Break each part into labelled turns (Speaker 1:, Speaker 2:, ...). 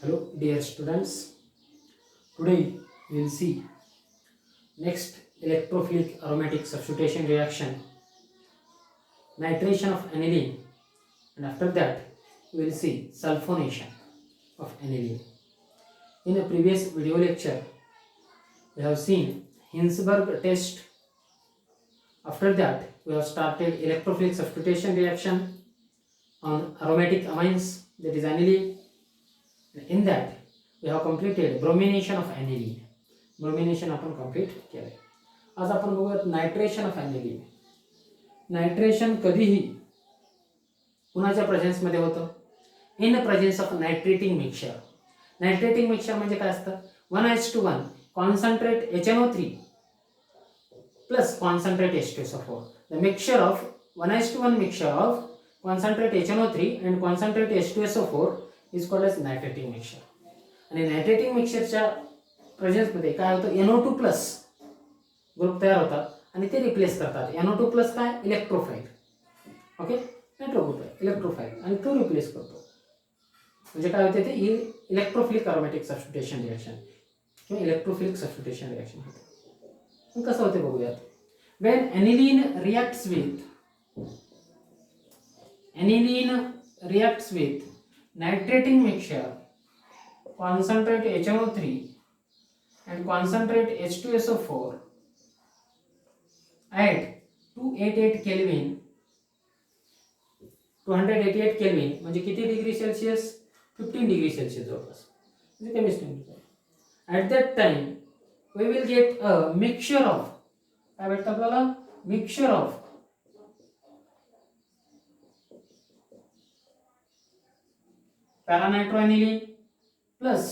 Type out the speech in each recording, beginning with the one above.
Speaker 1: Hello dear students, today we will see next electrophilic aromatic substitution reaction, nitration of aniline, and after that we will see sulfonation of aniline. In a previous video lecture we have seen Hinsberg test. After that we have started electrophilic substitution reaction on aromatic amines, that is aniline. In that we have completed bromination of aniline. Bromination आपण complete केलंय. आज आपण बघूयात nitration of ॲनिलीन. Nitration कधीही कुणाच्या presence मध्ये होतं? In presence of nitrating mixture. Nitrating mixture म्हणजे काय असतं? 1:1 concentrate HNO3 plus concentrate H2SO4. The mixture of 1:1 mixture of concentrate HNO3 and concentrate H2SO4 is called as nitrating mixture. आणि नायट्रेटिंग मिक्सचरच्या presence मध्ये काय होतं? NO2 प्लस ग्रुप तयार होतात आणि ते रिप्लेस करतात. NO2 प्लस काय? इलेक्ट्रोफाइल. ओके, नायट्रो ग्रुप आहे इलेक्ट्रोफाइल आणि तो रिप्लेस करतो. म्हणजे काय होते? ते इलेक्ट्रोफिलिक अरोमॅटिक सबस्टिट्यूशन रिएक्शन किंवा इलेक्ट्रोफिलिक सबस्टिट्यूशन रिएक्शन होते. कसं होते बघूयात. When aniline reacts with nitrating mixture concentrate HNO3 and concentrate H2SO4 at 288 Kelvin, 288 Kelvin म्हणजे किती डिग्री सेल्सिअस? 15 डिग्री सेल्सिअस जवळपास. म्हणजे कमीच temperature. At that time we will get a mixture of, काय भेटतं आपल्याला? Mixture of paranitroaniline plus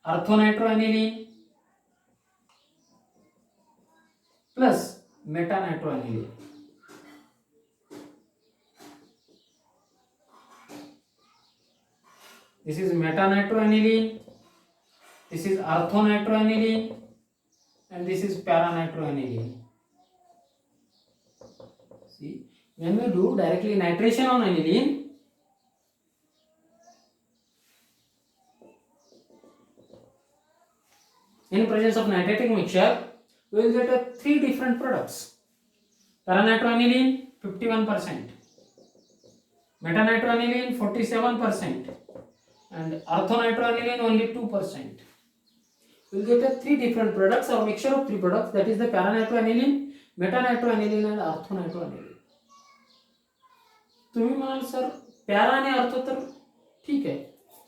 Speaker 1: orthonitroaniline plus metanitroaniline. This is metanitroaniline, this is orthonitroaniline, and this is paranitroaniline. See, when we do directly nitration on aniline, in presence of nitrating mixture, we will get three different products. Paranitroaniline 51%, metanitroaniline 47%, and orthonitroaniline only 2%. We will get three different products or mixture of three products, that is the paranitroaniline, metanitroaniline and orthonitroaniline. तुम्ही म्हणाल sir para आणि ortho तर ठीक आहे,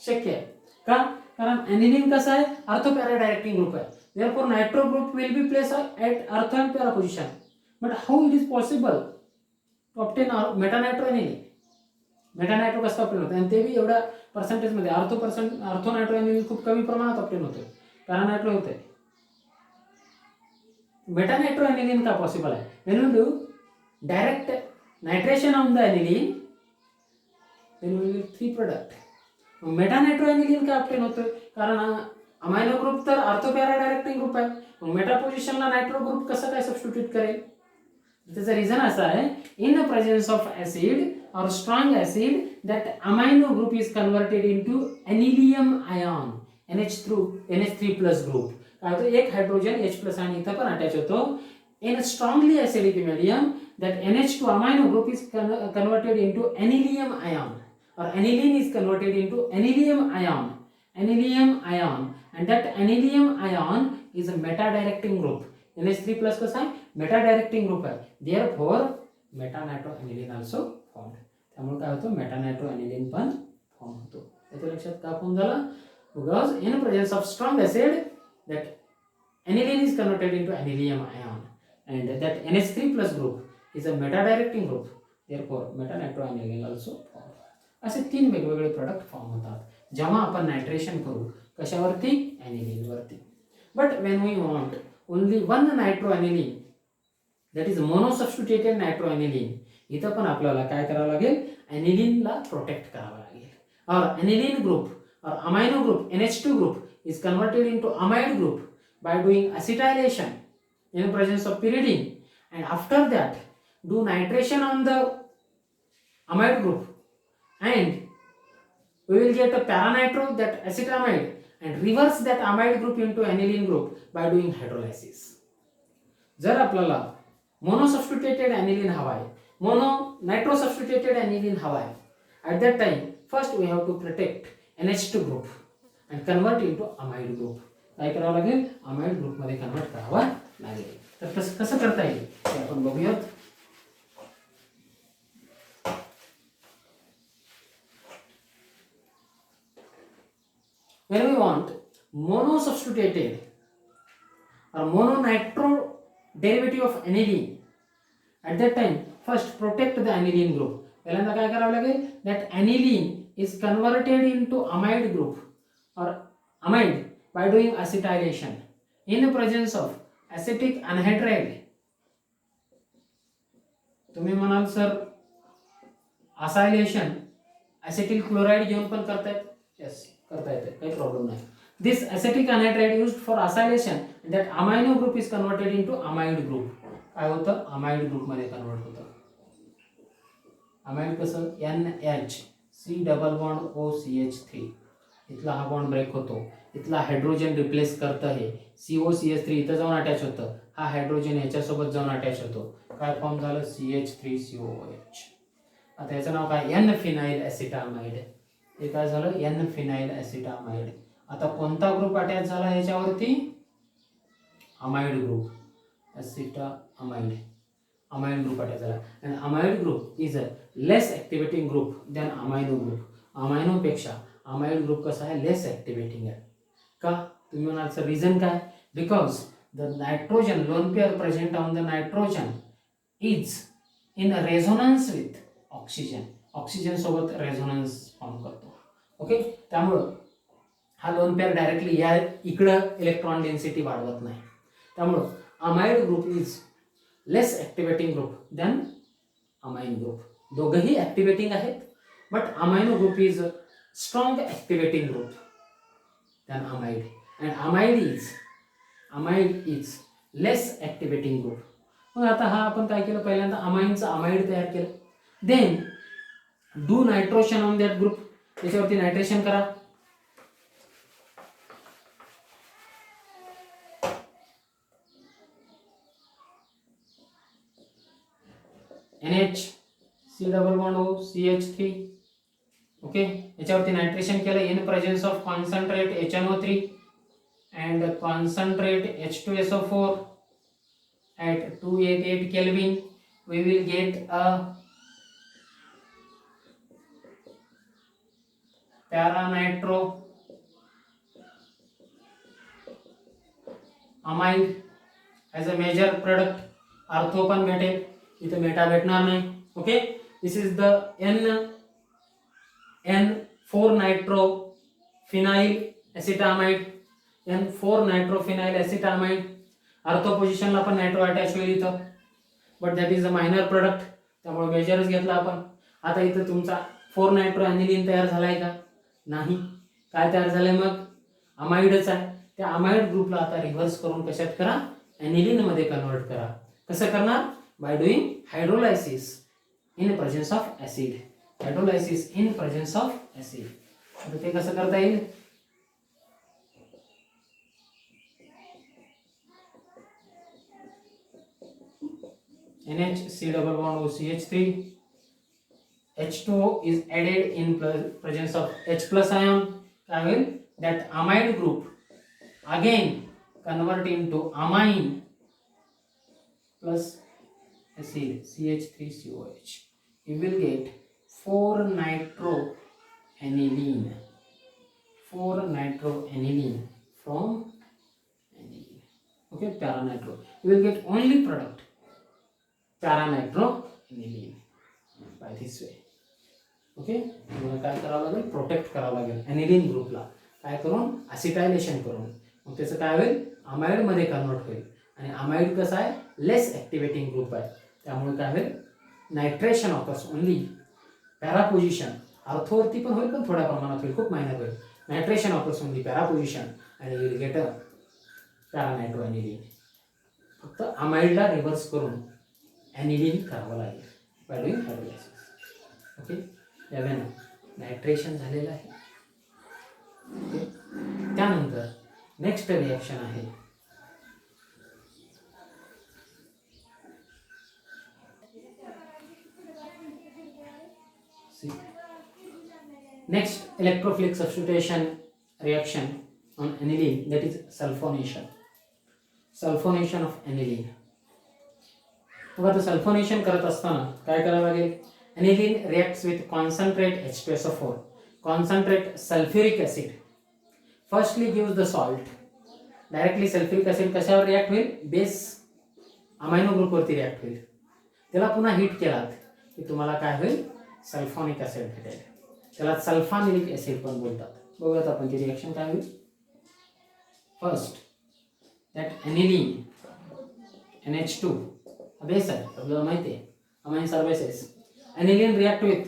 Speaker 1: शक्य आहे का? कारण ॲनिलीन कसं आहे? ऑर्थो पॅरा डायरेक्टिंग ग्रुप आहे. therefore nitro group will be placed at ortho and para position. But how it is possible to obtain metanitroaniline? मेटानायट्रो कसं ऑप्टेन होतं? आणि ते बी एवढ्या पर्सेंटेज मध्ये. ऑर्थोनायट्रोॲनिलीन खूप कमी प्रमाणात ऑप्टेन होते, पॅरानायट्रो होते. मेटानायट्रोॲनिलीन का पॉसिबल आहे? when we do direct nitration on the aniline, then we will get three product. मेटानायट्रोॲनिलीन का ऑप्टेन होतं? कारण अमायनो ग्रुप तर ऑर्थोपॅरा डायरेक्टिंग ग्रुप आहे. मग मेटा पोझिशनला नायट्रो ग्रुप कसं काय सबस्टिट्यूट करेल? त्याचं रिझन असं आहे, in the presence of acid or strong acid, that amino group is converted into anilium ion, NH3 plus group. काय होतं? एक हायड्रोजन H प्लस आणि इथं पण अटॅच होतो. in a strongly acidic medium, that NH2 amino group is converted into anilium ion, or aniline is converted into anilium ion, and that anilium ion is a meta directing group. NH3 plus कसा आहे? Meta directing group आहे. therefore मेटानायट्रोॲनिलीन also formed. त्यामुळे काय होतं? मेटानायट्रोॲनिलीन पण form होतो. याच्या लक्षात का फॉर्म झाला? because in presence of strong acid, that aniline is converted into anilium ion, and that NH3 plus group is a meta directing group. therefore मेटानायट्रोॲनिलीन also formed. असे तीन वेगवेगळे प्रोडक्ट फॉर्म होतात जेव्हा आपण नायट्रेशन करू. कशावरती? ॲनिलीन वरती. But when we want only one nitroaniline, that is monosubstituted nitroaniline, इथं पण आपल्याला काय करावं लागेल? ॲनिलीनला प्रोटेक्ट करावं लागेल. और ॲनिलीन ग्रुप और amino group NH2 group is converted into amide group by doing acetylation in presence of pyridine, and after that do nitration on the amide group and we will get a paranitro, that acetamide, and reverse that amide group into aniline group by doing hydrolysis. जर आपल्याला mono substituted aniline हवा आहे, mono nitro substituted aniline हवा आहे, at that time first we have to protect NH2 group and convert into amide group. काय करावं लागेल? amide group मध्ये कन्वर्ट करावा लागेल. तर कसं करता येईल ते आपण बघूयात. When we want mono substituted or mono nitro derivative of aniline, at that time first protect the aniline group. पहिल्यांदा काय करावं लागेल? That aniline is converted into amide group or amide by doing acetylation in the presence of acetic anhydride. तुम्ही म्हणाल sir acylation acetyl chloride घेऊन पण करतायत. Yes, करता येते, काही प्रॉब्लेम नाही. This acetic anhydride used for acylation, that amino group is converted into amide group. काय होतं? amide group मध्ये कन्वर्ट होतं. amide कसं? NH C double bond OCH3, इथला हा बॉन्ड ब्रेक होतो, इथला हायड्रोजन रिप्लेस करतं हे COCH3 इथं जाऊन अटॅच होतं, हा हायड्रोजन याच्यासोबत जाऊन अटॅच होतो, काय फॉर्म झालं? CH3COOH. आता याचं नाव काय? N phenyl acetamide. हे काय झालं? N phenyl acetamide. आता कोणता ग्रुप अटॅच झाला याच्यावरती? Amide group, acetamide, amide group attach झाला. आणि amide group is a less activating group than amino group. Amino पेक्षा अमाइड ग्रुप कसा आहे? लेस ॲक्टिवेटिंग आहे. का? तुम्ही म्हणाल सर रिझन काय? Because the nitrogen lone pair present on the nitrogen is in resonance with oxygen. Oxygen सोबत resonance form करतो. ओके, त्यामुळं हा लोन पेअर डायरेक्टली या इकडं इलेक्ट्रॉन डेन्सिटी वाढवत नाही. त्यामुळं amide group is less activating group than amine group. दोघंही ॲक्टिवेटिंग आहेत, but amino group is strong activating group than amide. And amide is less activating group. मग आता हा आपण काय केलं? पहिल्यांदा अमाइनचं अमाइड तयार केलं. Then do nitration on that group. त्याच्यावरती नायट्रेशन करा. NH C double bond O CH3. Okay, याच्यावरती नायट्रेशन केलं in presence of concentrate HNO3 and concentrate H2SO4 at 288 Kelvin. We will get a paranitro amide as a major product. Ortho पण भेटेल, इथे meta भेटणार नाही. Okay, this is the N4 nitro phenyl acetamide. N4 nitro phenyl acetamide. Ortho पोझिशनला पण nitro attach होईल इथं, but that is a minor product, त्यामुळे मेजरच घेतला आपण. आता इथं तुमचा 4 नायट्रो ॲनिलीन तयार झालाय का? नाही. काय तयार झालंय मग? अमाइडच आहे. त्या अमाइड ग्रुपला आता रिव्हर्स करून कशात करा? ॲनिलीन मध्ये कन्वर्ट करा. कसं करणार? By doing hydrolysis in presence of acid. Hydrolysis in presence of acid. आता ते कसं करता येईल? NH C double bond OCH3, H2O is added in presence of H plus ion. I will that amide group again convert into amine plus acid CH3COH. You will get 4 nitroaniline. 4 nitroaniline from aniline. Okay, paranitro. You will get only product paranitro-aniline by this way. Okay, काय करावं लागेल? Protect करावं लागेल ॲनिलीन ग्रुपला. काय करून? ॲसिटायलेशन करून. मग त्याचं काय होईल? अमाइडमध्ये कन्वर्ट होईल. आणि अमाइड कसं आहे? लेस ॲक्टिवेटिंग ग्रुप आहे, त्यामुळे काय होईल? Nitration occurs only. पॅरापोजिशन अर्थोवरती पण होईल, पण थोड्या प्रमाणात होईल, खूप मायनर होईल. नायट्रेशन ऑकर्स ओनली पॅरापोजिशन आणि विल गेट अ पॅरानायट्रो-ॲनिलीन. फक्त अमाइडला रिव्हर्स करून ॲनिलीन करावं लागेल बाय डुईंग हायड्रोलायसिस. ओके, यावेळेला नायट्रेशन झालेलं आहे. त्यानंतर नेक्स्ट रिॲक्शन आहे next electrophilic substitution reaction on aniline, that is sulfonation of aniline. मग आता सल्फोनेशन करत असताना काय करावं लागेल? aniline reacts with concentrate H2SO4, concentrate sulfuric acid, firstly gives the salt. Directly sulphuric acid कशावर रिॲक्ट होईल? बेस अमायनो ग्रुप वरती रिॲक्ट होईल. त्याला पुन्हा हीट केलात की तुम्हाला काय होईल? सल्फोनिक ऍसिड भेटेल. त्याला सल्फानिलिक ऍसिड पण बोलतात. बघूयात आपण ती रिॲक्शन काय होईल. First that aniline NH2 base आहे आपल्याला माहिती आहे, amines are bases. aniline react with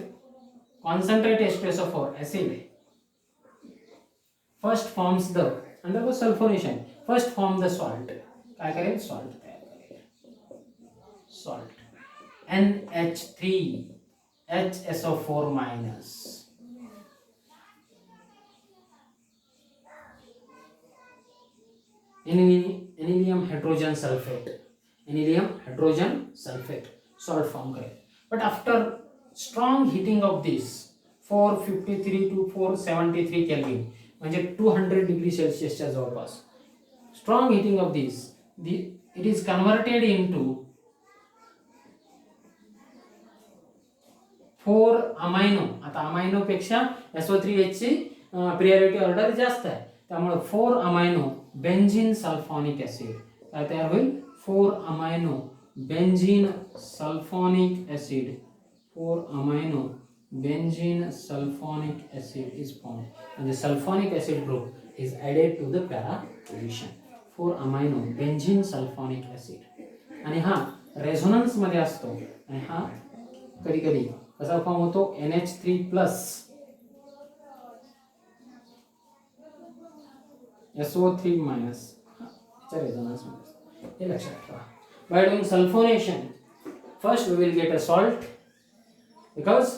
Speaker 1: concentrate H2SO4 acid, first forms the undergo sulfonation, first form the salt. काय करेल? सॉल्ट तयार करेल. Salt NH3HSO4 minus. Anilium hydrogen sulfate. Anilium hydrogen sulfate salt form करेल. But after strong heating of this 453 to 473 Kelvin म्हणजे 200 degree सेल्सिअसच्या जवळपास strong heating of this it is converted into 4 amino. आता amino पेक्षा SO3H ची priority order जास्त आहे, त्यामुळे 4 अमायनो बेंझीन सल्फोनिक ऍसिड काय तयार होईल? 4 amino benzene sulphonic acid, 4 amino benzene sulfonic acid is formed, and the sulfonic acid group is added to the para position. 4 amino benzene sulfonic acid. आणि हा resonance मध्ये असतो आणि हा कधी कधी कसा फॉर्म होतो? NH3 प्लस SO3 मायनस च्या रेझोनन्स मध्ये. हे लक्षात ठेवा. By doing sulfonation, first we will get a salt because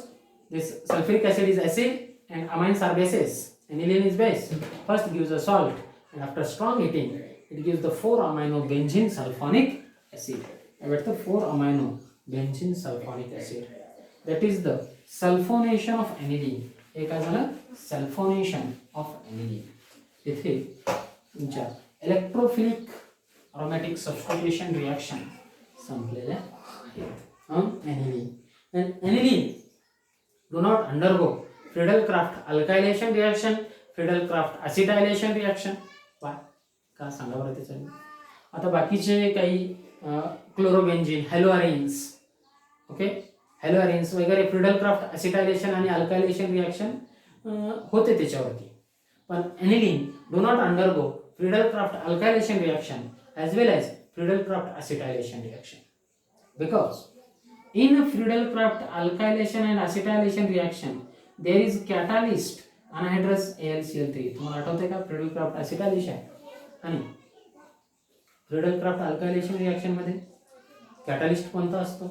Speaker 1: this sulfuric acid is acid and amines are bases. Aniline is base. First gives a salt and after strong heating it gives the 4 amino benzene sulfonic acid. I got the 4 amino benzene sulfonic acid. That is the sulfonation of aniline. एक काय झालं? Sulphonation of aniline. इथे तुमच्या electrophilic aromatic substitution reaction संपलेल्या आहेत. Aniline and aniline do not undergo Friedel-Crafts alkylation reaction, Friedel-Crafts acetylation reaction. Why? का सांगा बरं त्याचं. आता बाकीचे काही क्लोरोबेन्झीन, हॅलोअरेन्स, ओके, हॅलोअरेन्स वगैरे Friedel-Crafts acetylation आणि अल्कायलेशन रिॲक्शन होते त्याच्यावरती. पण aniline do not undergo Friedel-Crafts alkylation reaction as well as Friedel-Crafts acetylation reaction because in Friedel-Crafts alkylation and acetylation reaction there is catalyst anhydrous AlCl3. तुम्हाला आठवते का Friedel-Crafts acetylation आणि Friedel-Crafts alkylation reaction मध्ये catalyst कोणता असतो?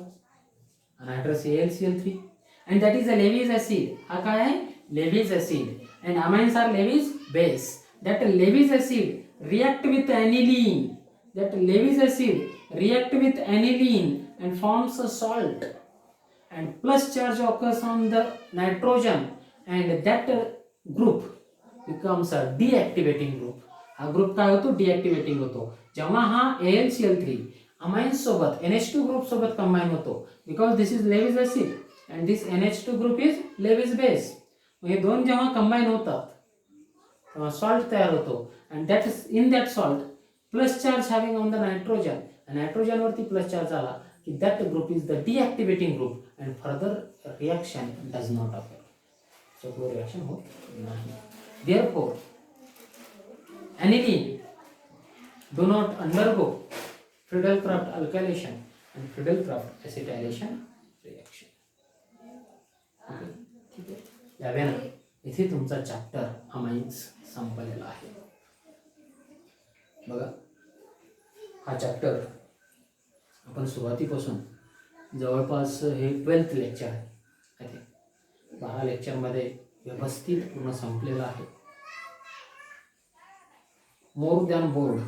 Speaker 1: anhydrous AlCl3 and that is a Lewis acid. हा काय आहे? Lewis acid and amines are Lewis base. That Lewis acid react with aniline. That Lewis acid react with aniline and forms a salt, and plus charge occurs on the nitrogen and that group becomes a deactivating group. हा group काय होतो? डिएक्टिवेटिंग होतो जेव्हा हा AlCl3 amines सोबत NH2 group सोबत combine होतो, because this is Lewis acid and this NH2 group is Lewis base. हे दोन जेव्हा कंबाइन होतात तेव्हा सॉल्ट तयार होतो and that is in that salt plus charge having on the nitrogen, nitrogen वरती प्लस चार्ज आला की that group is the deactivating group and further reaction does not occur. So no reaction होत नाही. Therefore aniline do not undergo Friedel-Crafts alkylation and Friedel-Crafts acetylation reaction. Okay, ठीक आहे. यावेळेला इथे तुमचा चॅप्टर अमाइन्स संपलेला आहे. बघा हा चॅप्टर आपण सुरुवातीपासून जवळपास हे 12th लेक्चर आहे. 12 लेक्चरमध्ये व्यवस्थित पूर्ण संपलेलं आहे. मोर दॅन बोर्ड,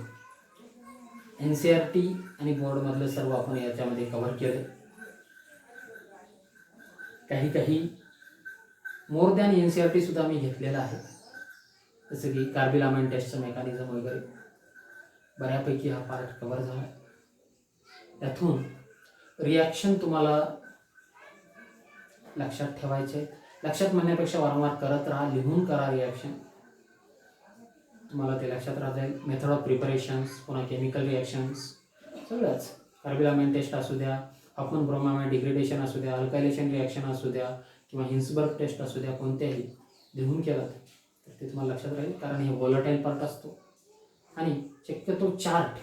Speaker 1: NCERT आणि बोर्डमधलं सर्व आपण याच्यामध्ये कव्हर केलं. काही मोर दॅन NCERT सुद्धा मी घेतलेलं आहे, जसं की कार्बिलामेंट टेस्टचं मेकॅनिझम वगैरे. बऱ्यापैकी हा पार्ट कव्हर झाला. त्यातून रिॲक्शन तुम्हाला लक्षात ठेवायचे. लक्षात म्हणण्यापेक्षा वारंवार करत राहा, लिहून करा रिॲक्शन, तुम्हाला ते लक्षात राहत जाईल. मेथड ऑफ प्रिपरेशन्स, पुन्हा केमिकल रिॲक्शन्स सगळंच. कार्बिलामेंट टेस्ट असू द्या, हॉफमन ब्रोमामाइड डिग्रेडेशन असू द्या, अल्कायलेशन रिॲक्शन असू द्या, किंवा हिन्सबर्ग टेस्ट असू द्या, कोणत्याही लिहून केलात तर ते तुम्हाला लक्षात राहील. कारण हे व्हॉलटाईल पार्ट असतो. आणि शक्यतो चार्ट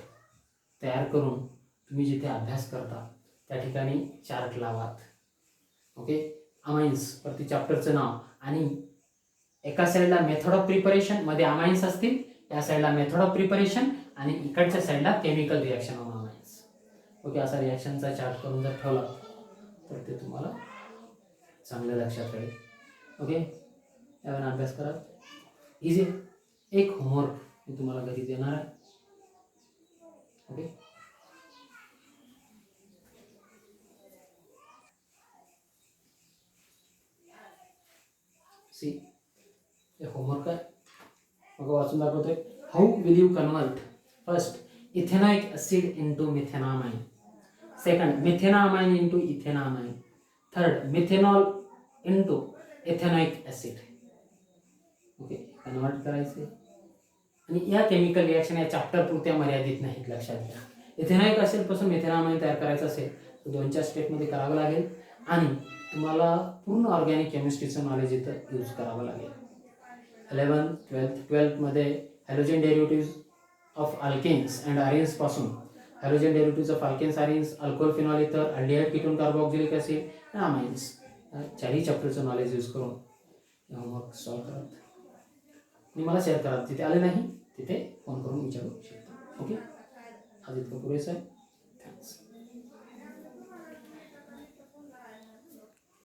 Speaker 1: तयार करून तुम्ही जिथे अभ्यास करता त्या ठिकाणी चार्ट लावात. ओके. अमाइन्स प्रति चॅप्टरचं नाव, आणि एका साईडला मेथड ऑफ प्रिपरेशन मध्ये अमाइन्स असतील, या साईडला मेथड ऑफ प्रिपरेशन, आणि इकडच्या साईडला chemical reaction on amines. Okay. असा रिॲक्शनचा चार्ट करून जर ठेवला तर ते तुम्हाला चांगलं लक्षात राहील. ओके. यावर अभ्यास करा. इझी. एक होमवर्क मी तुम्हाला घरी देणार आहे. ओके. सी, हे होमवर्क आहे. मग वाचून दाखवतोय. How will you convert first ethanoic acid into methenamine, second methenamine into ethanamine, third methanol into ethanoic acid. Okay. Convert करायचे. आणि या केमिकल रिॲक्शन या चॅप्टर पुरत्या मर्यादित नाहीत, लक्षात घ्या. इथेनॉइक ॲसिडपासून मिथेनामाइन तयार करायचं असेल तर 2-4 स्टेपमध्ये करावं लागेल, आणि तुम्हाला पूर्ण ऑर्गॅनिक केमिस्ट्रीचं नॉलेज इथं यूज करावं लागेल. 11th, 12th मध्ये halogen derivatives of alkanes and arenes पासून halogen derivatives of alkanes, arenes, alcohol, phenol ether, aldehyde, ketone, carboxylic acid, amines, चारही चॅप्टरचं नॉलेज यूज करून होमवर्क सॉल्व करा. आणि मला शेअर करा. तिथे आले नाही तिथे फोन करून विचारू शकता. ओके. आज इतकं पुरेसं आहे.